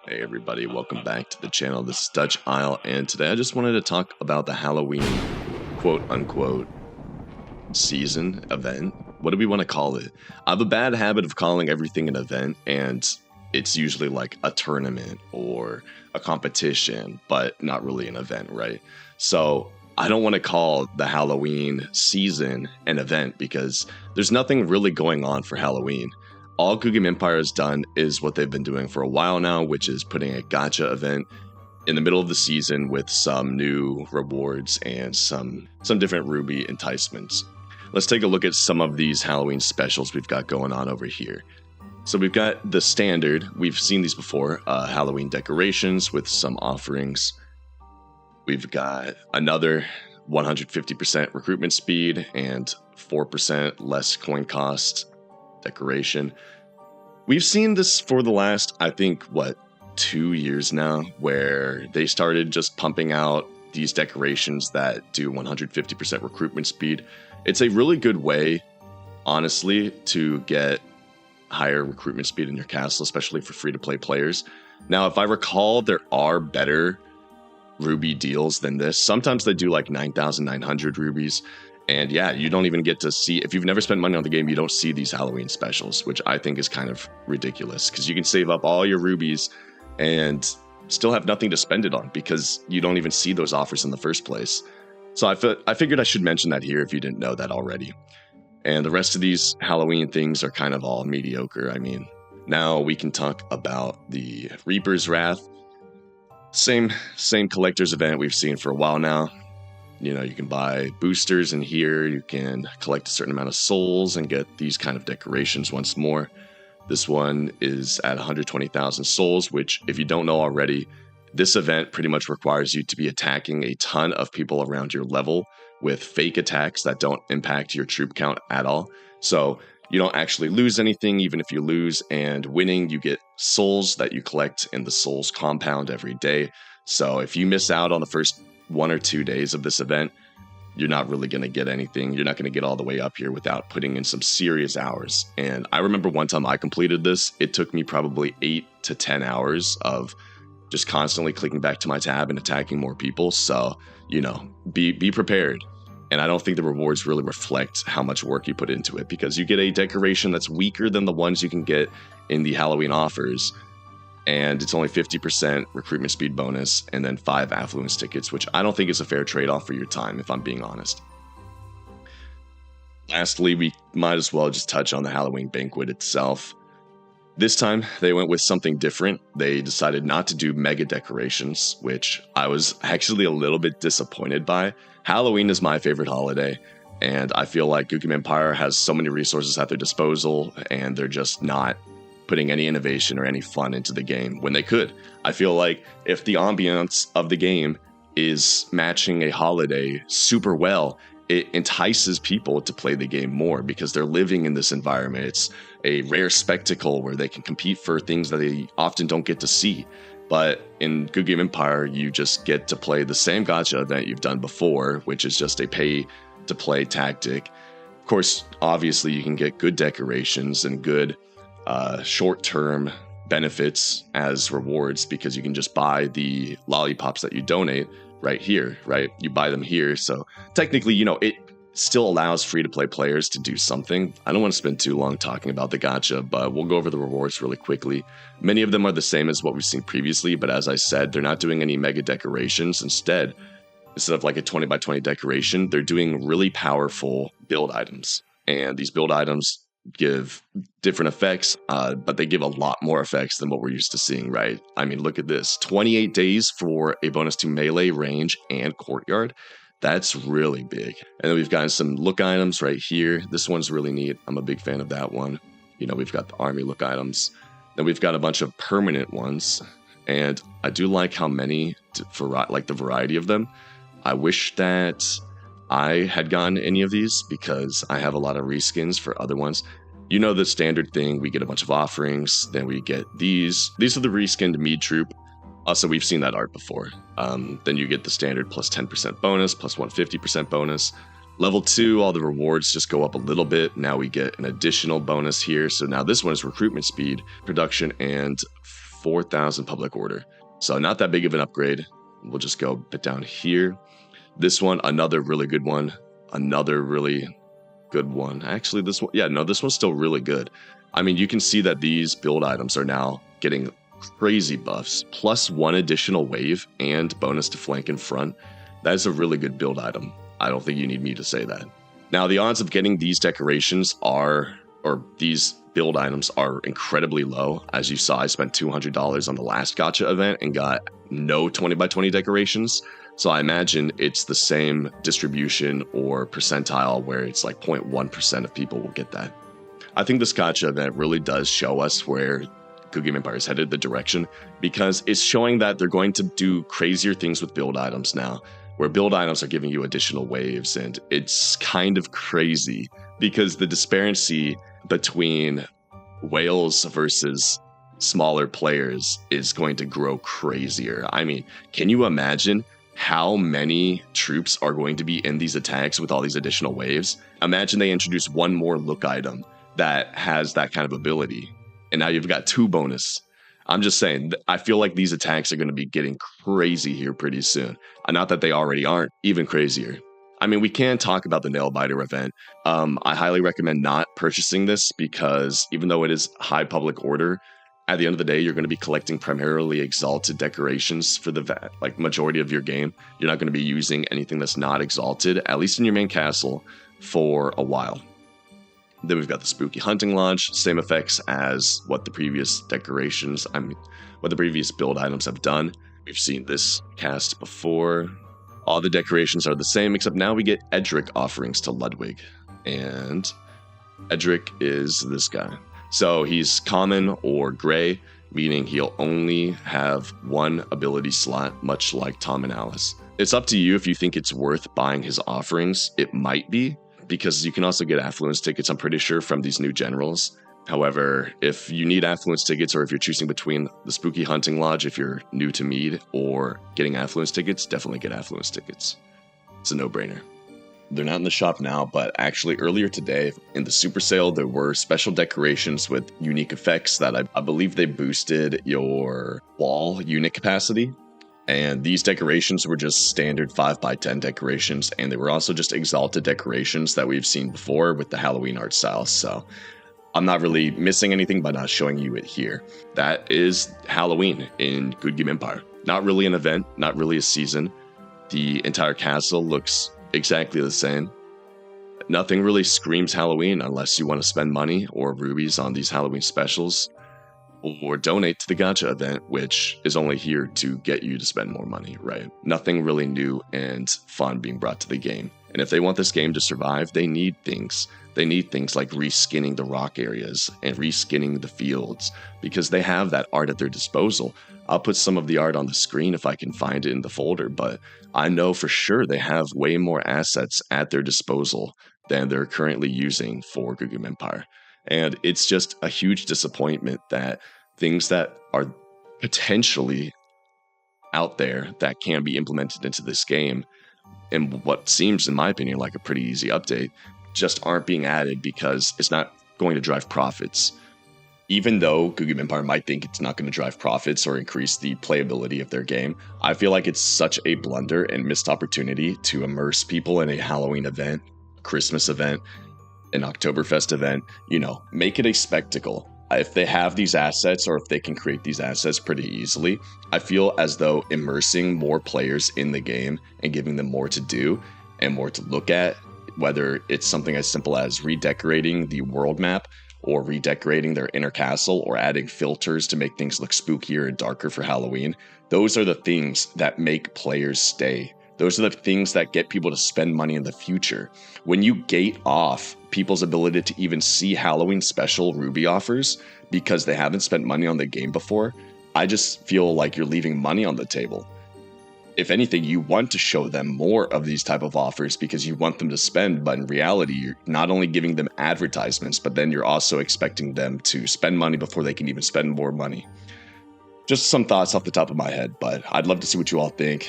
Hey everybody, welcome back to the channel. This is Dutch Isle, and today I just wanted to talk about the Halloween quote-unquote season event. What do we want to call it? I have a bad habit of calling everything an event, and it's usually like a tournament or a competition, but not really an event, right? So I don't want to call the Halloween season an event because there's nothing really going on for Halloween. All Goodgame Empire has done is what they've been doing for a while now, which is putting a gacha event in the middle of the season with some new rewards and some different ruby enticements. Let's take a look at some of these Halloween specials we've got going on over here. So we've got the standard, we've seen these before, Halloween decorations with some offerings. We've got another 150% recruitment speed and 4% less coin cost decoration. We've seen this for the last, I think, 2 years now, where they started just pumping out these decorations that do 150% recruitment speed. It's a really good way, honestly, to get higher recruitment speed in your castle, especially for free-to-play players. Now, if I recall, there are better ruby deals than this. Sometimes they do like 9,900 rubies. And yeah, you don't even get to see, if you've never spent money on the game, you don't see these Halloween specials, which I think is kind of ridiculous because you can save up all your rubies and still have nothing to spend it on because you don't even see those offers in the first place. So I figured I should mention that here if you didn't know that already. And the rest of these Halloween things are kind of all mediocre. I mean, now we can talk about the Reaper's Wrath. Same collector's event we've seen for a while now. You know, you can buy boosters in here, you can collect a certain amount of souls and get these kind of decorations once more. This one is at 120,000 souls, which, if you don't know already, this event pretty much requires you to be attacking a ton of people around your level with fake attacks that don't impact your troop count at all. So you don't actually lose anything, even if you lose, and winning, you get souls that you collect in the souls compound every day. So if you miss out on the first 1 or 2 days of this event, you're not really going to get anything. You're not going to get all the way up here without putting in some serious hours. And I remember one time I completed this, it took me probably 8 to 10 hours of just constantly clicking back to my tab and attacking more people. So, you know, be prepared. And I don't think the rewards really reflect how much work you put into it, because you get a decoration that's weaker than the ones you can get in the Halloween offers. And it's only 50% recruitment speed bonus and then 5 affluence tickets, which I don't think is a fair trade-off for your time, if I'm being honest. Lastly, we might as well just touch on the Halloween banquet itself. This time, they went with something different. They decided not to do mega decorations, which I was actually a little bit disappointed by. Halloween is my favorite holiday, and I feel like Goodgame Empire has so many resources at their disposal, and they're just not putting any innovation or any fun into the game when they could. I feel like if the ambiance of the game is matching a holiday super well, it entices people to play the game more because they're living in this environment. It's a rare spectacle where they can compete for things that they often don't get to see. But in Goodgame Empire, you just get to play the same gacha event you've done before, which is just a pay-to-play tactic. Of course, obviously, you can get good decorations and good short-term benefits as rewards because you can just buy the lollipops that you donate right here, right? You buy them here. So technically, you know, it still allows free-to-play players to do something. I don't want to spend too long talking about the gacha, but we'll go over the rewards really quickly. Many of them are the same as what we've seen previously, but as I said, they're not doing any mega decorations. Instead of like a 20 by 20 decoration, they're doing really powerful build items. And these build items give different effects, but they give a lot more effects than what we're used to seeing, right? I mean, look at this. 28 days for a bonus to melee, range, and courtyard. That's really big. And then we've got some look items right here. This one's really neat. I'm a big fan of that one. You know, we've got the army look items. Then we've got a bunch of permanent ones. And I do like how many, like the variety of them. I wish that I had gotten any of these because I have a lot of reskins for other ones. You know the standard thing, we get a bunch of offerings, then we get these. These are the reskinned Mead Troop. Also, we've seen that art before. Then you get the standard plus 10% bonus, plus 150% bonus. Level 2, all the rewards just go up a little bit. Now we get an additional bonus here. So now this one is recruitment speed, production, and 4,000 public order. So not that big of an upgrade. We'll just go a bit down here. This one, another really good one. Another really good one. Actually, this one, yeah, no, this one's still really good. I mean, you can see that these build items are now getting crazy buffs, plus 1 additional wave and bonus to flank in front. That is a really good build item. I don't think you need me to say that. Now, the odds of getting these decorations are, or these build items are incredibly low. As you saw, I spent $200 on the last gacha event and got no 20x20 decorations. So I imagine it's the same distribution or percentile where it's like 0.1% of people will get that. I think this gacha event really does show us where Goodgame Empire is headed, the direction, because it's showing that they're going to do crazier things with build items now, where build items are giving you additional waves, and it's kind of crazy because the disparity between whales versus smaller players is going to grow crazier. I mean, can you imagine how many troops are going to be in these attacks with all these additional waves? Imagine they introduce one more look item that has that kind of ability, and now you've got 2 bonus. I'm just saying, I feel like these attacks are going to be getting crazy here pretty soon. Not that they already aren't, even crazier. I mean, we can talk about the Nailbiter event. I highly recommend not purchasing this because even though it is high public order, at the end of the day, you're going to be collecting primarily exalted decorations for the majority of your game. You're not going to be using anything that's not exalted, at least in your main castle, for a while. Then we've got the Spooky Hunting Lodge, same effects as what the previous decorations, what the previous build items have done. We've seen this cast before. All the decorations are the same, except now we get Edric offerings to Ludwig. And Edric is this guy. So he's common or gray, meaning he'll only have 1 ability slot, much like Tom and Alice. It's up to you if you think it's worth buying his offerings. It might be, because you can also get affluence tickets, I'm pretty sure, from these new generals. However, if you need affluence tickets, or if you're choosing between the Spooky Hunting Lodge if you're new to Mead, or getting affluence tickets, definitely get affluence tickets. It's a no-brainer. They're not in the shop now, but actually earlier today in the super sale, there were special decorations with unique effects that I believe they boosted your wall unit capacity. And these decorations were just standard 5x10 decorations, and they were also just exalted decorations that we've seen before with the Halloween art style. So I'm not really missing anything by not showing you it here. That is Halloween in Goodgame Empire. Not really an event, not really a season. The entire castle looks exactly the same. Nothing really screams Halloween unless you want to spend money or rubies on these Halloween specials, or donate to the gacha event, which is only here to get you to spend more money, right? Nothing really new and fun being brought to the game. And if they want this game to survive, they need things. They need things like reskinning the rock areas and reskinning the fields, because they have that art at their disposal. I'll put some of the art on the screen if I can find it in the folder, but I know for sure they have way more assets at their disposal than they're currently using for Goodgame Empire. And it's just a huge disappointment that things that are potentially out there that can be implemented into this game, in what seems, in my opinion, like a pretty easy update, just aren't being added because it's not going to drive profits. Even though Goodgame Empire might think it's not going to drive profits or increase the playability of their game, I feel like it's such a blunder and missed opportunity to immerse people in a Halloween event, Christmas event, an Oktoberfest event, make it a spectacle. If they have these assets, or if they can create these assets pretty easily, I feel as though immersing more players in the game and giving them more to do and more to look at, whether it's something as simple as redecorating the world map, or redecorating their inner castle, or adding filters to make things look spookier and darker for Halloween, those are the things that make players stay. Those are the things that get people to spend money in the future. When you gate off people's ability to even see Halloween special Ruby offers because they haven't spent money on the game before, I just feel like you're leaving money on the table. If anything, you want to show them more of these type of offers because you want them to spend, but in reality, you're not only giving them advertisements, but then you're also expecting them to spend money before they can even spend more money. Just some thoughts off the top of my head, but I'd love to see what you all think.